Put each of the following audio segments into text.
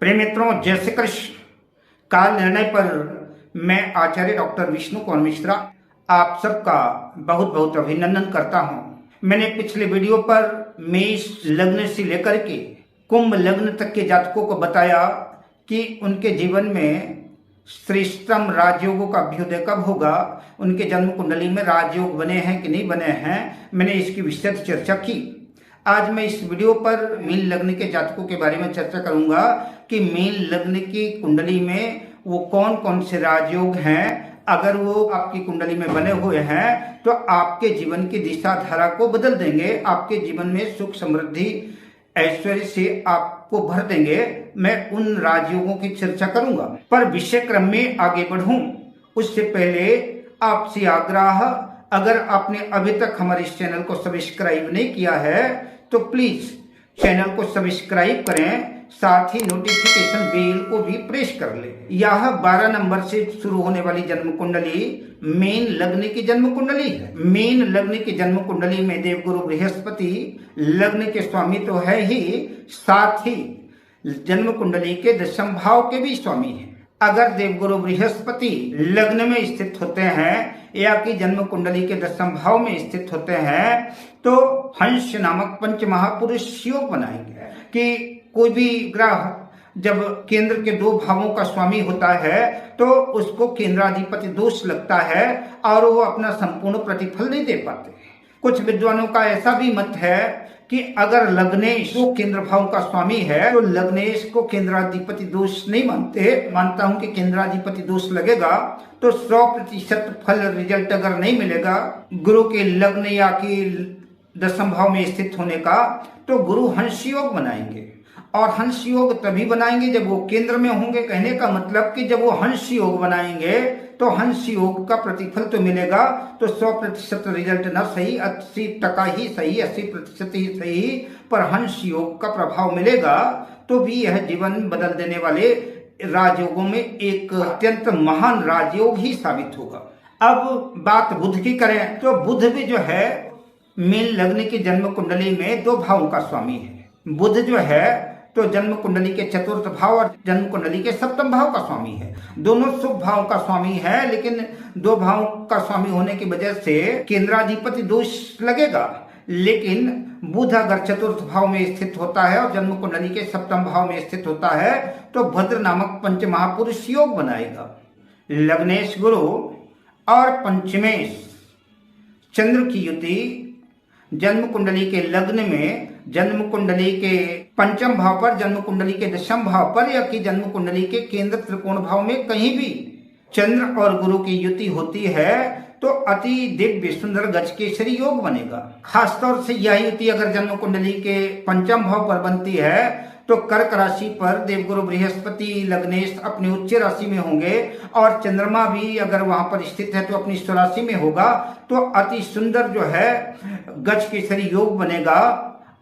प्रिय मित्रों, जय श्री कृष्ण। काल निर्णय पर मैं आचार्य डॉक्टर विष्णु कुमार मिश्रा आप सबका बहुत बहुत अभिनंदन करता हूं। मैंने पिछले वीडियो पर मेष लग्न से लेकर के कुंभ लग्न तक के जातकों को बताया कि उनके जीवन में श्रेष्ठतम राजयोगों का अभ्युदय कब होगा, उनके जन्म कुंडली में राजयोग बने हैं कि नहीं बने हैं। मैंने इसकी विस्तृत चर्चा की। आज मैं इस वीडियो पर मीन लग्न के जातकों के बारे में चर्चा करूंगा कि मीन लग्न की कुंडली में वो कौन कौन से राजयोग हैं। अगर वो आपकी कुंडली में बने हुए हैं तो आपके जीवन की दिशा धारा को बदल देंगे, आपके जीवन में सुख समृद्धि ऐश्वर्य से आपको भर देंगे। मैं उन राजयोगों की चर्चा करूंगा, पर विषय क्रम में आगे बढ़ूं उससे पहले आपसे आग्रह, अगर आपने अभी तक हमारे इस चैनल को सब्सक्राइब नहीं किया है तो प्लीज चैनल को सब्सक्राइब करें, साथ ही नोटिफिकेशन बेल को भी प्रेस कर ले। यह 12 नंबर से शुरू होने वाली जन्म कुंडली मीन लग्न की जन्म कुंडली है। मीन लग्न की जन्म कुंडली में देवगुरु बृहस्पति लग्न के स्वामी तो है ही, साथ ही जन्म कुंडली के दशम भाव के भी स्वामी है। अगर देवगुरु बृहस्पति लग्न में स्थित होते हैं या कि जन्म कुंडली के दशम भाव में स्थित होते हैं तो हंस नामक पंच महापुरुष योग बनाएंगे कि कोई भी ग्रह जब केंद्र के 2 भावों का स्वामी होता है तो उसको केंद्राधिपति दोष लगता है और वो अपना संपूर्ण प्रतिफल नहीं दे पाते। कुछ विद्वानों का ऐसा भी मत है कि अगर लग्नेश को केंद्र भाव का स्वामी है तो लग्नेश को केंद्राधिपति दोष नहीं मानता हूं कि केंद्राधिपति दोष लगेगा तो 100% फल रिजल्ट अगर नहीं मिलेगा गुरु के लग्न या कि दशम भाव में स्थित होने का, तो गुरु हंस योग बनाएंगे। और हंस योग तभी बनाएंगे जब वो केंद्र में होंगे। कहने का मतलब कि जब वो हंस योग बनाएंगे तो हंस योग का प्रतिफल तो मिलेगा, तो 100% रिजल्ट ना सही, 80% ही सही, 80% ही सही, पर हंस योग का प्रभाव मिलेगा तो भी यह जीवन बदल देने वाले राजयोगों में एक अत्यंत महान राजयोग ही साबित होगा। अब बात बुध की करें तो बुध भी जो है मीन लग्न की जन्म कुंडली में 2 भावों का स्वामी है। बुध जो है तो जन्म कुंडली के 4th भाव और जन्म कुंडली के 7th भाव का स्वामी है। दोनों शुभ भाव का स्वामी है, लेकिन 2 भाव का स्वामी होने की वजह से केंद्राधिपति दोष लगेगा। लेकिन बुध अगर 4th भाव में स्थित होता है और जन्म कुंडली के 7th भाव में स्थित होता है तो भद्र नामक पंच महापुरुष योग बनाएगा। लग्नेश गुरु और पंचमेश चंद्र की युति जन्म कुंडली के लग्न में, जन्म कुंडली के 5th भाव पर, जन्म कुंडली के 10th भाव पर या कि जन्म कुंडली के केंद्र त्रिकोण भाव में कहीं भी चंद्र और गुरु की युति होती है तो अति दिव्य सुंदर गजकेसरी योग बनेगा। खासतौर से यह युति अगर जन्म कुंडली के 5th भाव पर बनती है तो कर्क राशि पर देवगुरु बृहस्पति लग्नेश अपनी उच्च राशि में होंगे और चंद्रमा भी अगर वहां पर स्थित है तो अपनी स्वराशि में होगा, तो अति सुंदर जो है गज केसरी योग बनेगा।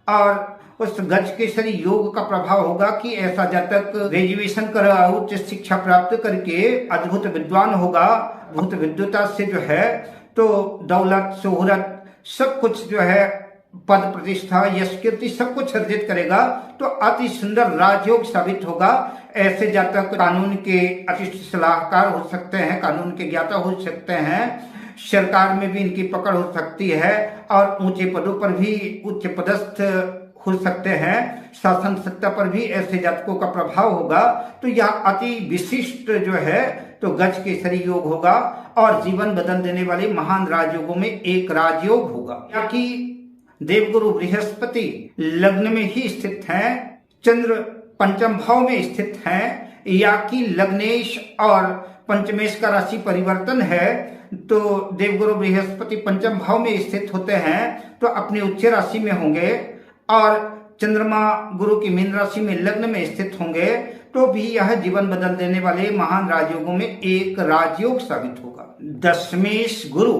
और उस गज केसरी योग का प्रभाव होगा कि ऐसा जातक ग्रेजुएशन कर उच्च शिक्षा प्राप्त करके अद्भुत विद्वान होगा। अद्भुत विद्वता से जो है तो दौलत शोहरत सब कुछ जो है, पद प्रतिष्ठा यश कीर्ति सब कुछ अर्जित करेगा, तो अति सुंदर राजयोग साबित होगा। ऐसे जातक कानून के अति सलाहकार हो सकते हैं, कानून के ज्ञाता हो सकते हैं, सरकार में भी इनकी पकड़ हो सकती है और ऊंचे पदों पर भी उच्च पदस्थ हो सकते हैं। शासन सत्ता पर भी ऐसे जातकों का प्रभाव होगा। तो यह अति विशिष्ट जो है तो गज केसरी योग होगा और जीवन बदल देने वाले महान राजयोगों में एक राजयोग होगा। या कि देवगुरु बृहस्पति लग्न में ही स्थित हैं, चंद्र 5th भाव में स्थित हैं, या कि लग्नेश और पंचमेश का राशि परिवर्तन है तो देवगुरु बृहस्पति 5th भाव में स्थित होते हैं तो अपनी उच्च राशि में होंगे और चंद्रमा गुरु की मीन राशि में लग्न में स्थित होंगे तो भी यह जीवन बदल देने वाले महान राजयोगों में एक राजयोग साबित होगा। दशमेश गुरु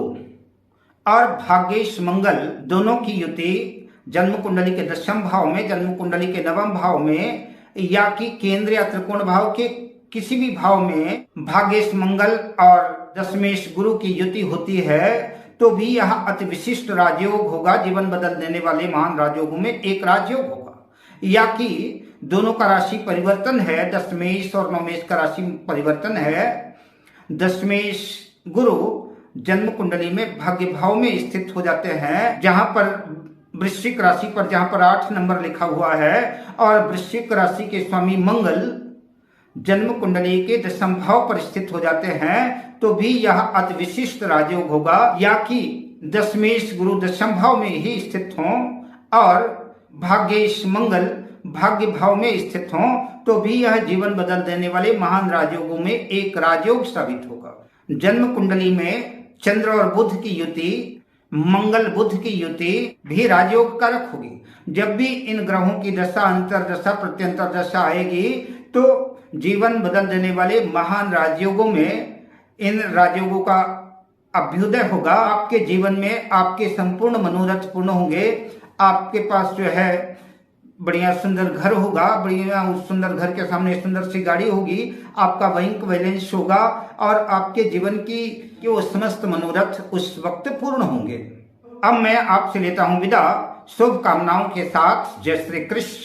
और भाग्येश मंगल दोनों की युति जन्म कुंडली के 10th भाव में, जन्म कुंडली के 9वें भाव में या कि केंद्र या त्रिकोण भाव के किसी भी भाव में भाग्येश मंगल और दशमेश गुरु की युति होती है तो भी यह अति विशिष्ट राजयोग होगा। जीवन बदल देने वाले महान राजयोगों में एक राजयोग होगा। या कि दोनों का राशि परिवर्तन है, दशमेश और नवमेश का राशि परिवर्तन है। दशमेश गुरु जन्म कुंडली में भाग्य भाव में स्थित हो जाते हैं, जहां पर वृश्चिक राशि पर जहां पर 8 नंबर लिखा हुआ है, और वृश्चिक राशि के स्वामी मंगल जन्म कुंडली के दशम भाव पर स्थित हो जाते हैं, तो भी यह अति विशिष्ट राजयोग होगा। या कि दशमेश गुरु दशम भाव में ही स्थित हों और भाग्येश मंगल भाग्य भाव में स्थित हों, तो भी यह जीवन बदल देने वाले महान राजयोगों में एक राजयोग साबित होगा। जन्म कुंडली में चंद्र और बुध की युति, मंगल बुध की युति भी राजयोग कारक होगी। जब भी इन ग्रहों की दशा, अंतरदशा, प्रत्यंतर दशा आएगी, तो जीवन बदल देने वाले महान राजयोगों में इन राजयोगों का अभ्युदय होगा। आपके जीवन में आपके संपूर्ण मनोरथ पूर्ण होंगे। आपके पास जो है बढ़िया सुंदर घर होगा, बढ़िया उस सुंदर घर के सामने सुंदर सी गाड़ी होगी, आपका बैंक बैलेंस होगा और आपके जीवन की जो समस्त मनोरथ उस वक्त पूर्ण होंगे। अब मैं आपसे लेता हूं विदा, शुभकामनाओं के साथ। जय श्री कृष्ण।